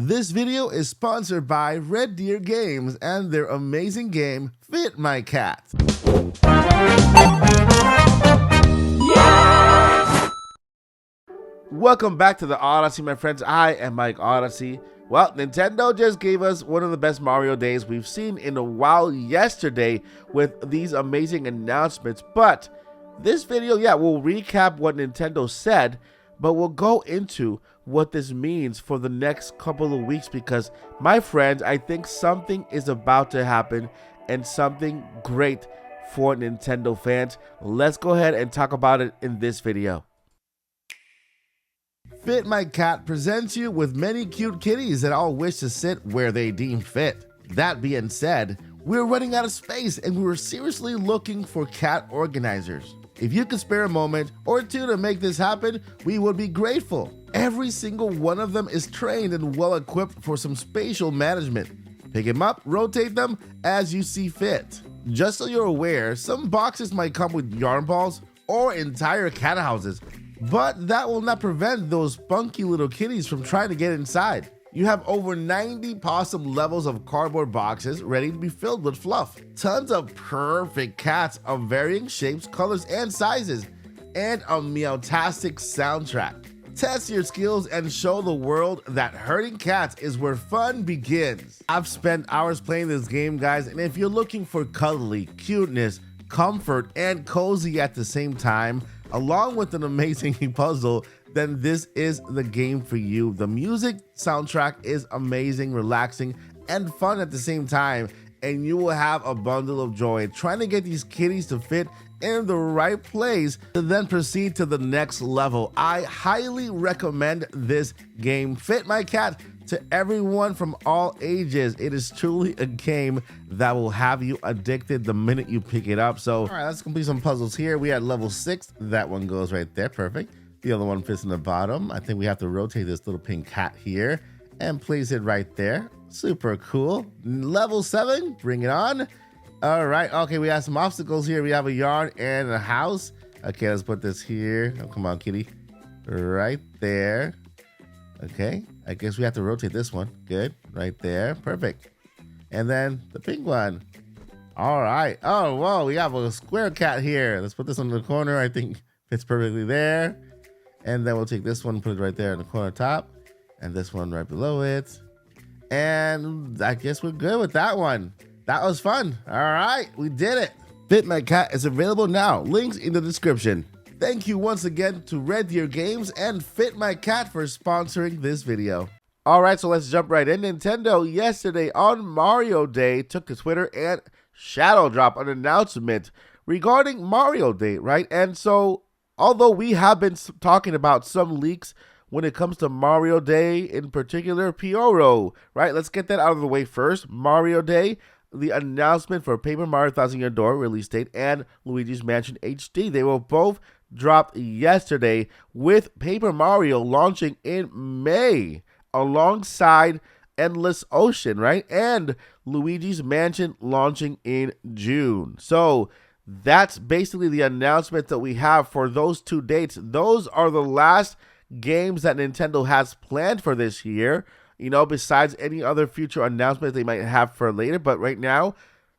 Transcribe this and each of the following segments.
This video is sponsored by Red Deer Games and their amazing game, Fit My Cat. Welcome back to the Odyssey, my friends. I am Mike Odyssey. Well, Nintendo just gave us one of the best Mario days we've seen in a while yesterday with these amazing announcements. But this video, we'll recap what Nintendo said, but we'll go into what this means for the next couple of weeks because, my friends, I think something is about to happen and something great for Nintendo fans. Let's go ahead and talk about it in this video. Fit My Cat presents you with many cute kitties that all wish to sit where they deem fit. That being said, we're running out of space and we were seriously looking for cat organizers. If you could spare a moment or two to make this happen, we would be grateful. Every single one of them is trained and well equipped for some spatial management. Pick them up, rotate them as you see fit. Just so you're aware, some boxes might come with yarn balls or entire cat houses, but that will not prevent those spunky little kitties from trying to get inside. You have over 90 possible levels of cardboard boxes ready to be filled with fluff. Tons of perfect cats of varying shapes, colors, and sizes, and a meowtastic soundtrack. Test your skills and show the world that herding cats is where fun begins. I've spent hours playing this game, guys, and if you're looking for cuddly, cuteness, comfort, and cozy at the same time, along with an amazing puzzle, then this is the game for you. The music soundtrack is amazing, relaxing, and fun at the same time, and you will have a bundle of joy trying to get these kitties to fit in the right place to then proceed to the next level. I highly recommend this game, Fit My Cat, to everyone from all ages. It is truly a game that will have you addicted the minute you pick it up. So, all right, let's complete some puzzles here. We had level 6. That one goes right there. Perfect. The other one fits in the bottom. I think we have to rotate this little pink cat here and place it right there. Super cool. Level 7, bring it on. All right, okay, we have some obstacles here. We have a yard and a house. Okay, let's put this here. Oh, come on, kitty. Right there. Okay, I guess we have to rotate this one. Good, right there. Perfect. And then the pink one. All right. Oh, whoa, we have a square cat here. Let's put this on the corner. I think fits perfectly there. And then we'll take this one, put it right there in the corner top, and this one right below it. And I guess we're good with that one. That was fun. All right, we did it. Fit My Cat is available now. Links in the description. Thank you once again to Red Deer Games and Fit My Cat for sponsoring this video. All right, so let's jump right in. Nintendo yesterday on Mario Day took to Twitter and shadow drop an announcement regarding Mario Day, right? And so, although we have been talking about some leaks when it comes to Mario Day, in particular, Pyoro, right? Let's get that out of the way first. Mario Day, the announcement for Paper Mario Thousand Year Door release date and Luigi's Mansion HD. They were both dropped yesterday, with Paper Mario launching in May alongside Endless Ocean, right? And Luigi's Mansion launching in June. So that's basically the announcement that we have for those two dates. Those are the last games that Nintendo has planned for this year, you know, besides any other future announcements they might have for later. But right now,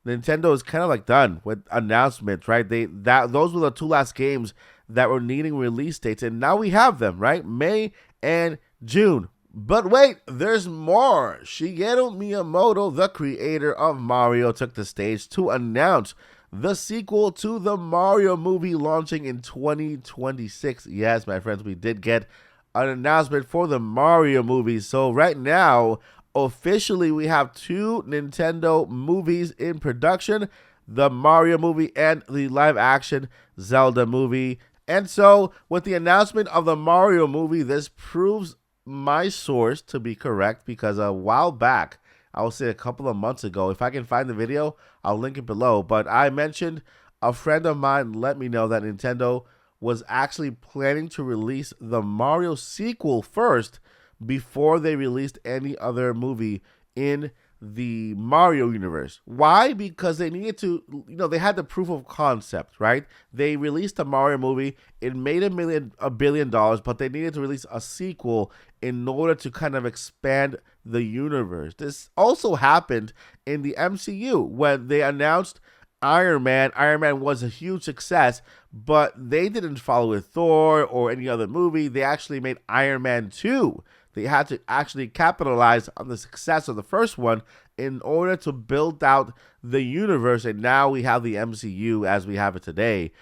Nintendo is kind of like done with announcements, right? Those were the two last games that were needing release dates, and now we have them, right? May and June. But wait, there's more. Shigeru Miyamoto, the creator of Mario, took the stage to announce the sequel to the Mario movie launching in 2026. Yes, my friends, we did get an announcement for the Mario movie. So right now, officially, we have two Nintendo movies in production, the Mario movie and the live-action Zelda movie. And so, with the announcement of the Mario movie, this proves my source to be correct, because a while back, I will say a couple of months ago, if I can find the video, I'll link it below, but I mentioned a friend of mine let me know that Nintendo was actually planning to release the Mario sequel first before they released any other movie in the Mario universe. Why? Because they needed to, they had the proof of concept, right? They released a Mario movie. It made $1 billion, but they needed to release a sequel in order to kind of expand the universe. This also happened in the MCU when they announced Iron Man. Iron Man was a huge success, but they didn't follow with Thor or any other movie. They actually made Iron Man 2. They had to actually capitalize on the success of the first one in order to build out the universe, and now we have the MCU as we have it today.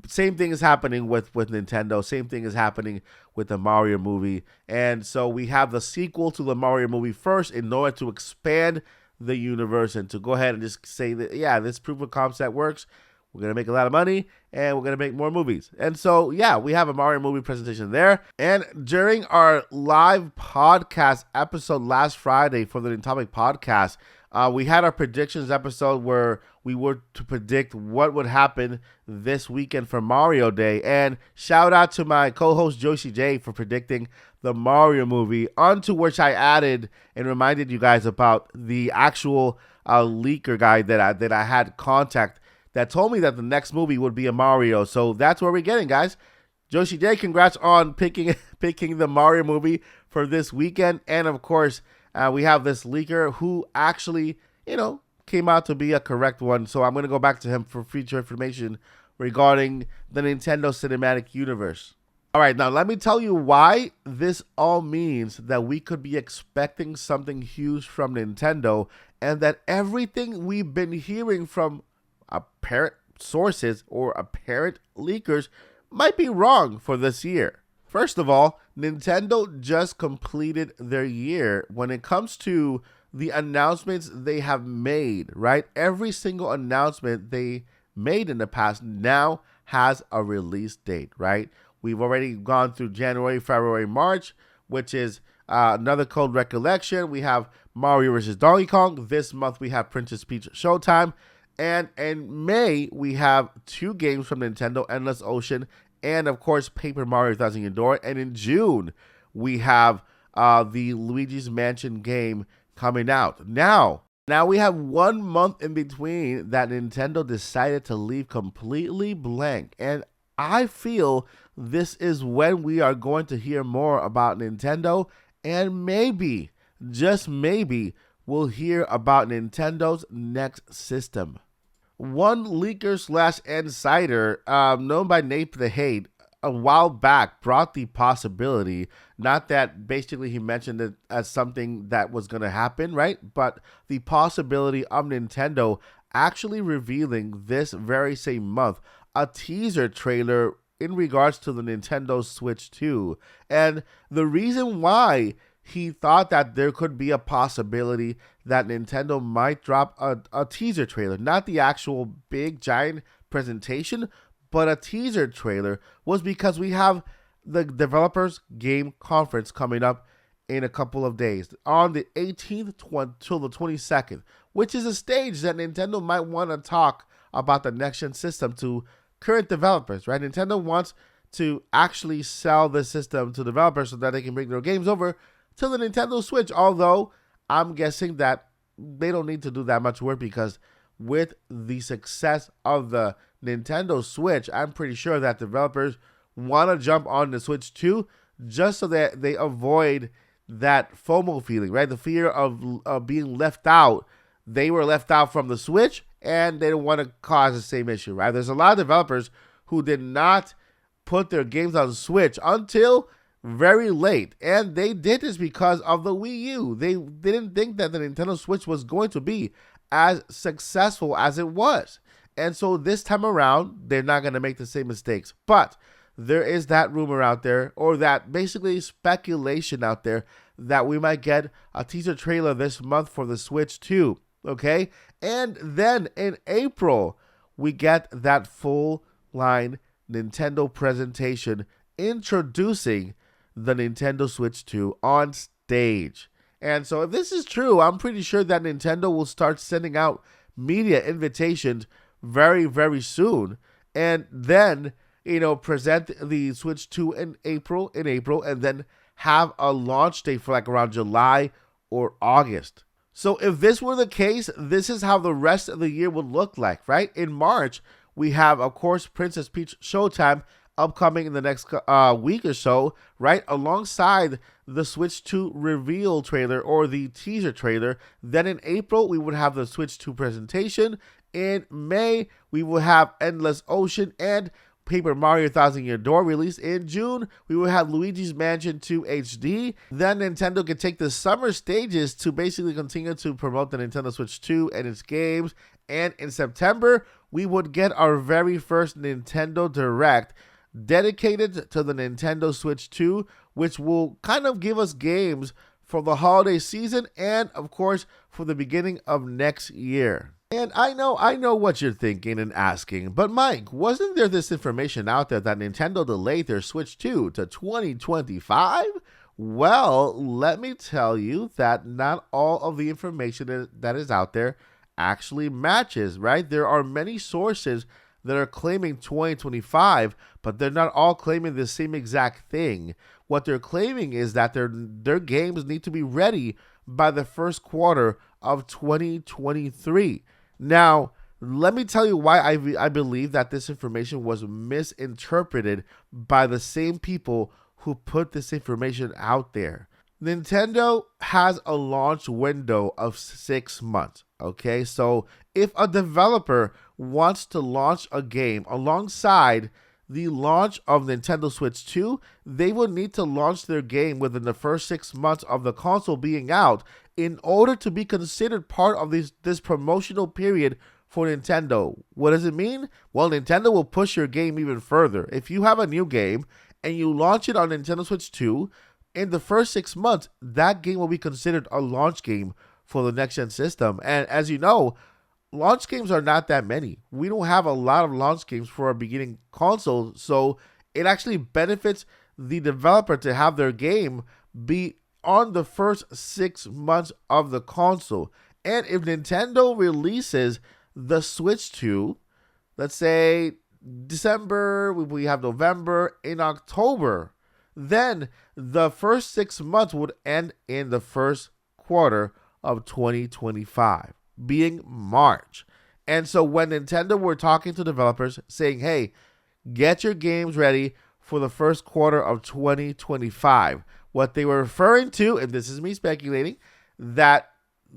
Same thing is happening with Nintendo. Same thing is happening with the Mario movie. And so we have the sequel to the Mario movie first in order to expand the universe and to go ahead and just say that, yeah, this proof of concept works. We're going to make a lot of money, and we're going to make more movies. And so, yeah, we have a Mario movie presentation there. And during our live podcast episode last Friday for the Nintopic podcast, we had our predictions episode where we were to predict what would happen this weekend for Mario Day. And shout out to my co-host Joshi J for predicting the Mario movie, onto which I added and reminded you guys about the actual leaker guy that I had contact that told me that the next movie would be a Mario. So that's what we're getting, guys. Joshi J, congrats on picking the Mario movie for this weekend. And of course, we have this leaker who actually, came out to be a correct one. So I'm going to go back to him for future information regarding the Nintendo Cinematic Universe. All right, now let me tell you why this all means that we could be expecting something huge from Nintendo, and that everything we've been hearing from apparent sources or apparent leakers might be wrong for this year. First of all, Nintendo just completed their year when it comes to the announcements they have made, right? Every single announcement they made in the past now has a release date, right? We've already gone through January, February, March, which is another Code Recollection. We have Mario vs. Donkey Kong. This month we have Princess Peach Showtime. And in May, we have 2 games from Nintendo, Endless Ocean, and of course, Paper Mario Thousand Year Door. And in June, we have the Luigi's Mansion game coming out. Now we have 1 month in between that Nintendo decided to leave completely blank. And I feel this is when we are going to hear more about Nintendo, and maybe, just maybe, we'll hear about Nintendo's next system. One leaker / insider, known by Nate the Hate, a while back brought the possibility, not that basically he mentioned it as something that was going to happen, right? But the possibility of Nintendo actually revealing this very same month a teaser trailer in regards to the Nintendo Switch 2. And the reason why he thought that there could be a possibility that Nintendo might drop a teaser trailer, not the actual big giant presentation, but a teaser trailer, was because we have the developers game conference coming up in a couple of days on the 18th till the 22nd, which is a stage that Nintendo might want to talk about the next gen system to current developers, right? Nintendo wants to actually sell the system to developers so that they can bring their games over to the Nintendo Switch, although I'm guessing that they don't need to do that much work, because with the success of the Nintendo Switch, I'm pretty sure that developers want to jump on the Switch too, just so that they avoid that FOMO feeling, right? The fear of being left out. They were left out from the Switch, and they don't want to cause the same issue, right? There's a lot of developers who did not put their games on Switch until very late, and they did this because of the Wii U. They didn't think that the Nintendo Switch was going to be as successful as it was, and so this time around they're not going to make the same mistakes. But there is that rumor out there, or that basically speculation out there, that we might get a teaser trailer this month for the Switch 2, okay? And then in April, we get that full line Nintendo presentation introducing the Nintendo Switch 2 on stage. And so if this is true, I'm pretty sure that Nintendo will start sending out media invitations very, very soon. And then, present the Switch 2 in April, and then have a launch date for like around July or August. So if this were the case, this is how the rest of the year would look like, right? In March, we have, of course, Princess Peach Showtime upcoming in the next week or so, right? Alongside the Switch 2 reveal trailer or the teaser trailer. Then in April, we would have the Switch 2 presentation. In May, we will have Endless Ocean and Paper Mario Thousand Year Door released. In June, we will have Luigi's Mansion 2 HD. Then Nintendo can take the summer stages to basically continue to promote the Nintendo Switch 2 and its games. And in September, we would get our very first Nintendo Direct dedicated to the Nintendo Switch 2, which will kind of give us games for the holiday season and, of course, for the beginning of next year. And I know what you're thinking and asking, but Mike, wasn't there this information out there that Nintendo delayed their Switch 2 to 2025? Well, let me tell you that not all of the information that is out there actually matches, right? There are many sources that are claiming 2025, but they're not all claiming the same exact thing. What they're claiming is that their games need to be ready by the first quarter of 2023. Now, let me tell you why I believe that this information was misinterpreted by the same people who put this information out there. Nintendo has a launch window of 6 months, okay? So if a developer wants to launch a game alongside the launch of Nintendo Switch 2, they will need to launch their game within the first 6 months of the console being out in order to be considered part of this promotional period for Nintendo. What does it mean? Well, Nintendo will push your game even further. If you have a new game and you launch it on Nintendo Switch 2, in the first 6 months, that game will be considered a launch game for the next-gen system. And as you know, launch games are not that many. We don't have a lot of launch games for our beginning console, so it actually benefits the developer to have their game be on the first 6 months of the console. And if Nintendo releases the Switch 2, let's say December, we have November, in October, then the first 6 months would end in the first quarter of 2025, being March. And so when Nintendo were talking to developers saying, hey, get your games ready for the first quarter of 2025, what they were referring to, and this is me speculating, that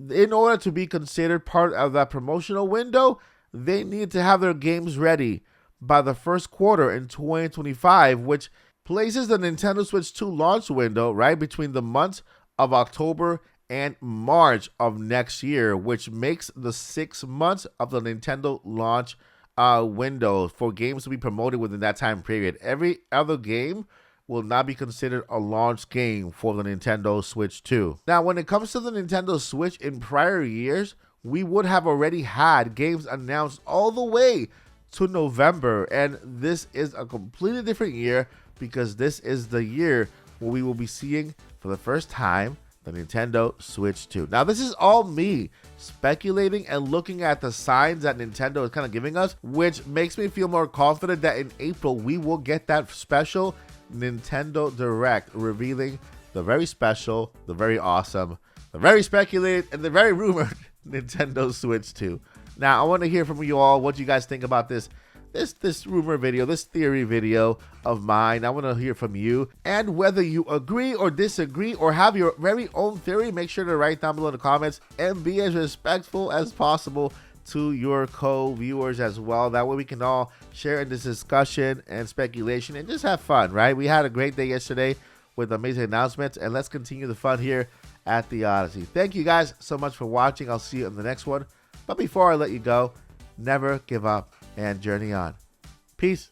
in order to be considered part of that promotional window, they need to have their games ready by the first quarter in 2025, which places the Nintendo Switch 2 launch window right between the months of October and March of next year, which makes the 6 months of the Nintendo launch window for games to be promoted within that time period. Every other game will not be considered a launch game for the Nintendo Switch 2. Now, when it comes to the Nintendo Switch in prior years, we would have already had games announced all the way to November, and this is a completely different year because this is the year where we will be seeing for the first time the Nintendo Switch 2. Now, this is all me speculating and looking at the signs that Nintendo is kind of giving us, which makes me feel more confident that in April we will get that special Nintendo Direct revealing the very special, the very awesome, the very speculated, and the very rumored Nintendo Switch 2. Now, I want to hear from you all what you guys think about this rumor video, this theory video of mine. I want to hear from you, and whether you agree or disagree or have your very own theory, make sure to write down below in the comments and be as respectful as possible to your co-viewers as well. That way we can all share in this discussion and speculation and just have fun, right? We had a great day yesterday with amazing announcements, and let's continue the fun here at the Odyssey. Thank you guys so much for watching. I'll see you in the next one. But before I let you go, never give up and journey on. Peace.